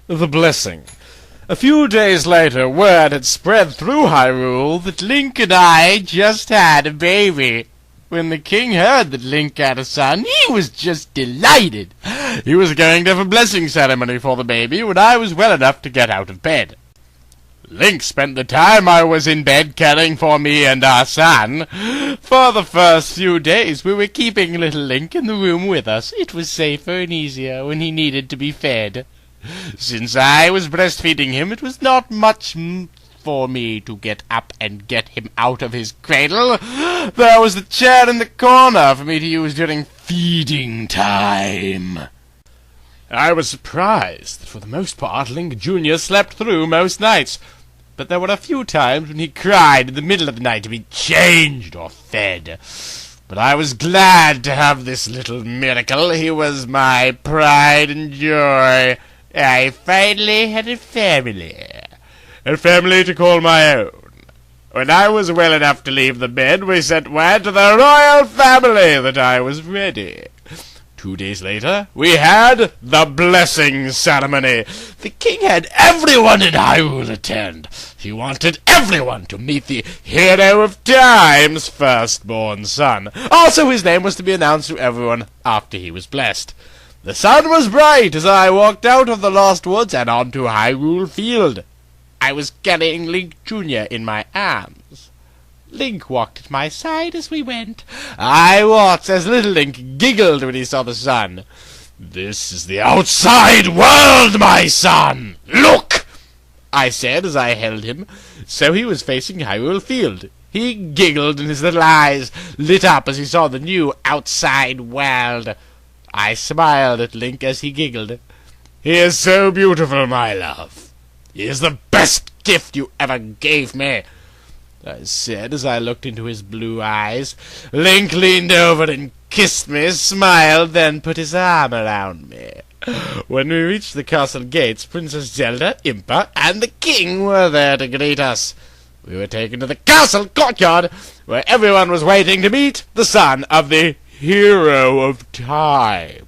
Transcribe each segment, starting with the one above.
The Blessing. A few days later, word had spread through Hyrule that Link and I just had a baby. When the king heard that Link had a son, he was just delighted. He was going to have a blessing ceremony for the baby when I was well enough to get out of bed. Link spent the time I was in bed caring for me and our son. For the first few days we were keeping little Link in the room with us. It was safer and easier when he needed to be fed. Since I was breastfeeding him, it was not much for me to get up and get him out of his cradle. There was the chair in the corner for me to use during feeding time. I was surprised that for the most part Link Jr. slept through most nights, but there were a few times when he cried in the middle of the night to be changed or fed. But I was glad to have this little miracle. He was my pride and joy. I finally had a family to call my own. When I was well enough to leave the bed, we sent word to the royal family that I was ready. 2 days later, we had the blessing ceremony. The king had everyone in Hyrule attend. He wanted everyone to meet the hero of time's firstborn son. Also, his name was to be announced to everyone after he was blessed. The sun was bright as I walked out of the Lost Woods and onto Hyrule Field. I was carrying Link Jr. in my arms. Link walked at my side as we went. I watched as little Link giggled when he saw the sun. "This is the outside world, my son! Look!" I said as I held him. So he was facing Hyrule Field. He giggled and his little eyes lit up as he saw the new outside world. I smiled at Link as he giggled. "He is so beautiful, my love. He is the best gift you ever gave me," I said as I looked into his blue eyes. Link leaned over and kissed me, smiled, then put his arm around me. When we reached the castle gates, Princess Zelda, Impa, and the king were there to greet us. We were taken to the castle courtyard, where everyone was waiting to meet the son of the hero of time.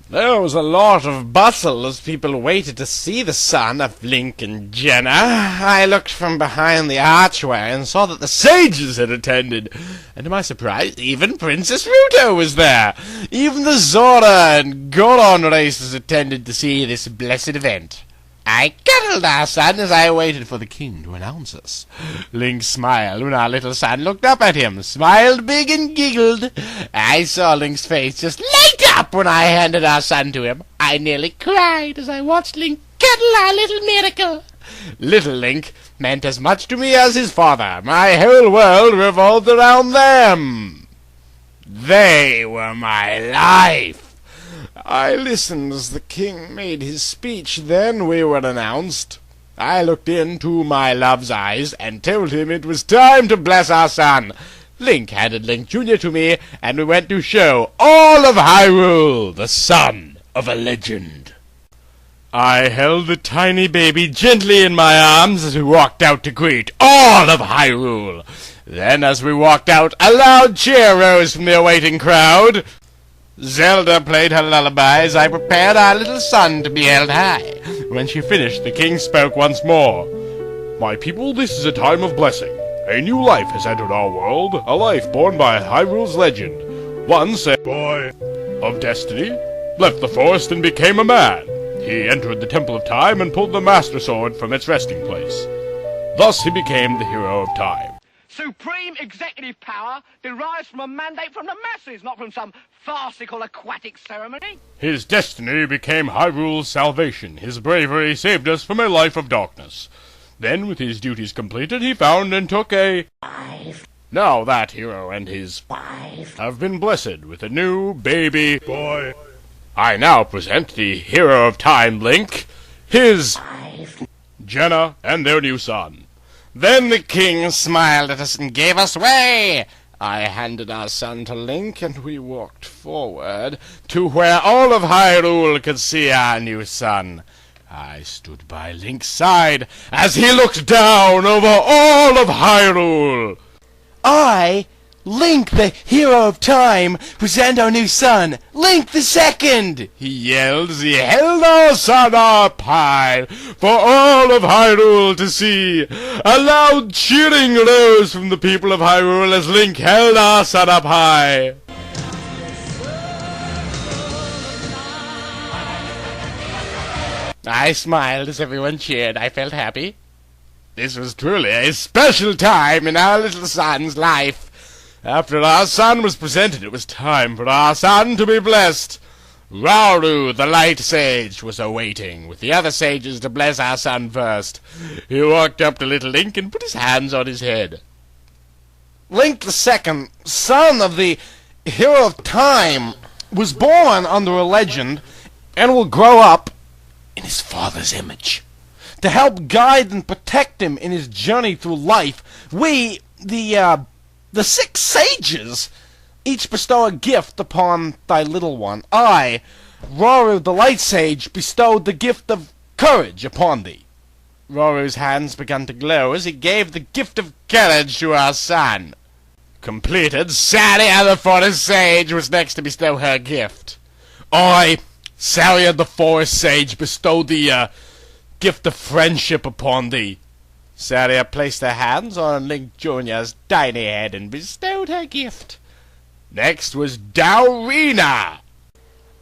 There was a lot of bustle as people waited to see the son of Link and Jenna. I looked from behind the archway and saw that the sages had attended, and to my surprise, even Princess Ruto was there. Even the Zora and Goron races attended to see this blessed event. I cuddled our son as I waited for the king to announce us. Link smiled when our little son looked up at him, smiled big and giggled. I saw Link's face just light up when I handed our son to him. I nearly cried as I watched Link cuddle our little miracle. Little Link meant as much to me as his father. My whole world revolved around them. They were my life. I listened as the king made his speech. Then we were announced. I looked into my love's eyes and told him it was time to bless our son. Link handed Link Jr. to me, and we went to show all of Hyrule the son of a legend. I held the tiny baby gently in my arms as we walked out to greet all of Hyrule. Then, as we walked out, a loud cheer rose from the awaiting crowd. Zelda played her lullaby as I prepared our little son to be held high. When she finished, the king spoke once more. "My people, this is a time of blessing. A new life has entered our world, a life born by Hyrule's legend. One said, boy of destiny, left the forest and became a man. He entered the Temple of Time and pulled the Master Sword from its resting place. Thus he became the hero of time. Supreme executive power derives from a mandate from the masses, not from some farcical aquatic ceremony. His destiny became Hyrule's salvation. His bravery saved us from a life of darkness. Then, with his duties completed, he found and took a wife. Now that hero and his wife have been blessed with a new baby boy. I now present the hero of time, Link, his wife, Jenna, and their new son." Then the king smiled at us and gave us way. I handed our son to Link, and we walked forward to where all of Hyrule could see our new son. I stood by Link's side as he looked down over all of Hyrule. I Link, the hero of time, present our new son, Link the Second! He yelled as he held our son up high for all of Hyrule to see. A loud cheering rose from the people of Hyrule as Link held our son up high. I smiled as everyone cheered. I felt happy. This was truly a special time in our little son's life. After our son was presented, it was time for our son to be blessed. Rauru, the light sage, was awaiting, with the other sages to bless our son first. He walked up to little Link and put his hands on his head. Link the Second, son of the hero of time, was born under a legend and will grow up in his father's image. To help guide and protect him in his journey through life, we, the 6 sages, each bestow a gift upon thy little one. I, Rauru the Light Sage, bestowed the gift of courage upon thee. Roru's hands began to glow as he gave the gift of courage to our son. Completed, Saria the Forest Sage was next to bestow her gift. I, Saria the Forest Sage, bestowed the gift of friendship upon thee. Saria placed her hands on Link Jr.'s tiny head and bestowed her gift. Next was Dorina.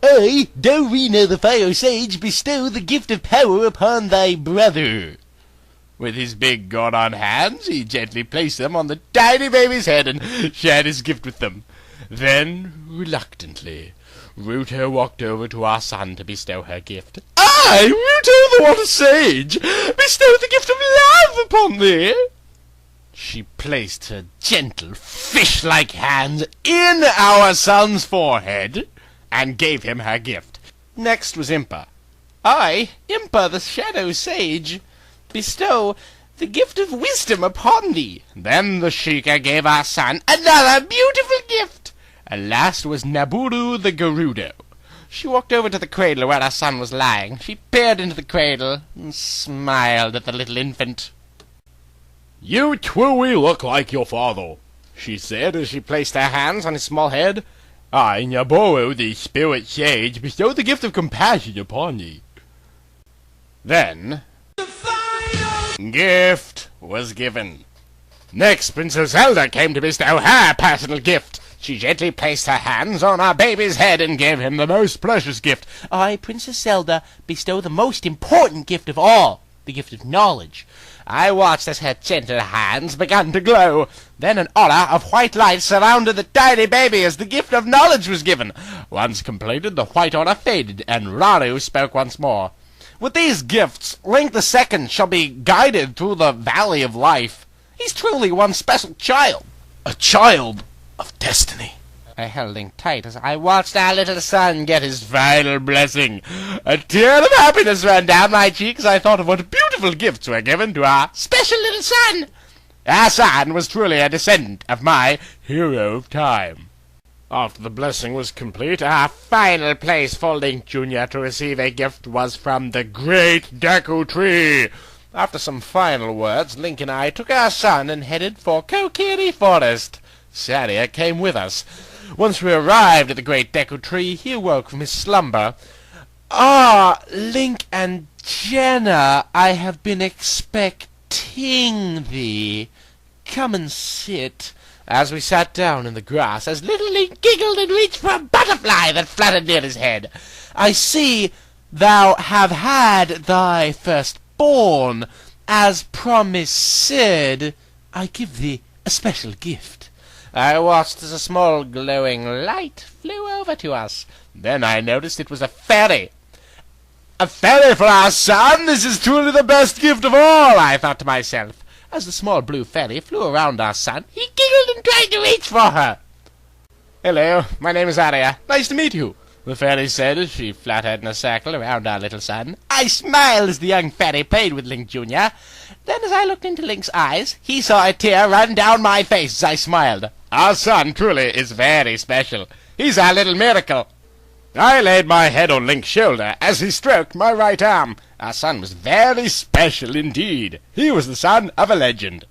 I, Dorina the Fire Sage, bestow the gift of power upon thy brother. With his big god-on hands, he gently placed them on the tiny baby's head and shared his gift with them. Then, reluctantly, Ruto walked over to our son to bestow her gift. I, Ruto the Water Sage, bestow the gift of love upon thee. She placed her gentle, fish-like hands in our son's forehead and gave him her gift. Next was Impa. I, Impa the Shadow Sage, bestow the gift of wisdom upon thee. Then the Sheikah gave our son another beautiful gift. And last was Naburu the Gerudo. She walked over to the cradle where our son was lying. She peered into the cradle and smiled at the little infant. You truly look like your father, she said as she placed her hands on his small head. I, Naburu the Spirit Sage, bestow the gift of compassion upon ye. Then the final gift was given. Next, Princess Zelda came to bestow her personal gift. She gently placed her hands on our baby's head and gave him the most precious gift. I, Princess Zelda, bestow the most important gift of all, the gift of knowledge. I watched as her gentle hands began to glow. Then an aura of white light surrounded the tiny baby as the gift of knowledge was given. Once completed, the white aura faded, and Rauru spoke once more. With these gifts, Link the Second shall be guided through the Valley of Life. He's truly one special child. A child of destiny. I held Link tight as I watched our little son get his final blessing. A tear of happiness ran down my cheek as I thought of what beautiful gifts were given to our special little son. Our son was truly a descendant of my hero of time. After the blessing was complete, our final place for Link Jr. to receive a gift was from the great Deku Tree. After some final words, Link and I took our son and headed for Kokiri Forest. Saria came with us. Once we arrived at the great Deku Tree, he awoke from his slumber. Ah, Link and Jenna, I have been expecting thee. Come and sit. As we sat down in the grass, as little Link giggled and reached for a butterfly that fluttered near his head. I see thou have had thy firstborn. As promised, I give thee a special gift. I watched as a small glowing light flew over to us. Then I noticed it was a fairy. A fairy for our son? This is truly the best gift of all, I thought to myself. As the small blue fairy flew around our son, he giggled and tried to reach for her. Hello, my name is Aria. Nice to meet you, the fairy said as she fluttered in a circle around our little son. I smiled as the young fairy played with Link Jr. Then as I looked into Link's eyes, he saw a tear run down my face as I smiled. Our son truly is very special. He's our little miracle. I laid my head on Link's shoulder as he stroked my right arm. Our son was very special indeed. He was the son of a legend.